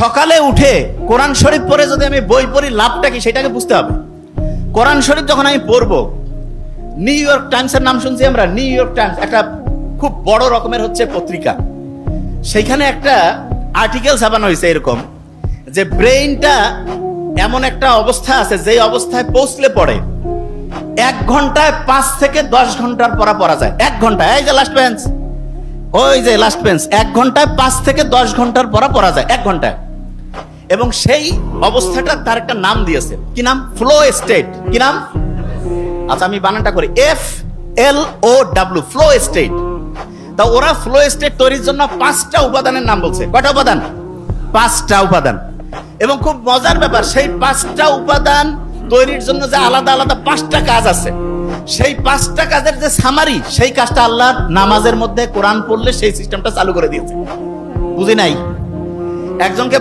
সকালে উঠে কোরআন শরীফ পড়ে যদি আমি বই পড়ি লাভটা কি সেটাকে বুঝতে হবে। কোরআন শরীফ যখন আমি পড়বো, নিউ ইয়র্ক টাইমসের নাম শুনছি আমরা। নিউ ইয়র্ক টাইমস একটা খুব বড় রকমের হচ্ছে পত্রিকা। সেইখানে একটা আর্টিকেল ছাপানো হয়েছে এরকম যে ব্রেইনটা এমন একটা অবস্থা আছে যে অবস্থায় পৌঁছলে পড়ে 1 ঘন্টায় 5 থেকে 10 ঘন্টার পড়া যায়। 1 ঘন্টায়, এই যে লাস্ট বেঞ্চ, ওই যে লাস্ট বেঞ্চ, 1 ঘন্টায় 5 থেকে 10 ঘন্টার পড়া যায় 1 ঘন্টায়। এবং সেই অবস্থাটা তার একটা নাম দিয়েছে। কি নাম? Flow state. কি নাম? আচ্ছা আমি বানানটা করি, FLOW, ফ্লো স্টেট। তা ওরা ফ্লো স্টেট তৈরির জন্য 5টা উপাদানের নাম বলছে। কয়টা উপাদান? 5টা উপাদান। এবং খুব মজার ব্যাপার, সেই 5টা উপাদান তৈরির জন্য যে আলাদা আলাদা 5টা কাজ আছে, সেই 5টা কাজের যে সামারি, সেই কাজটা আল্লাহ নামাজের মধ্যে কোরআন পড়লে সেই সিস্টেমটা চালু করে দিয়েছে। বুঝি নাই? একজনকে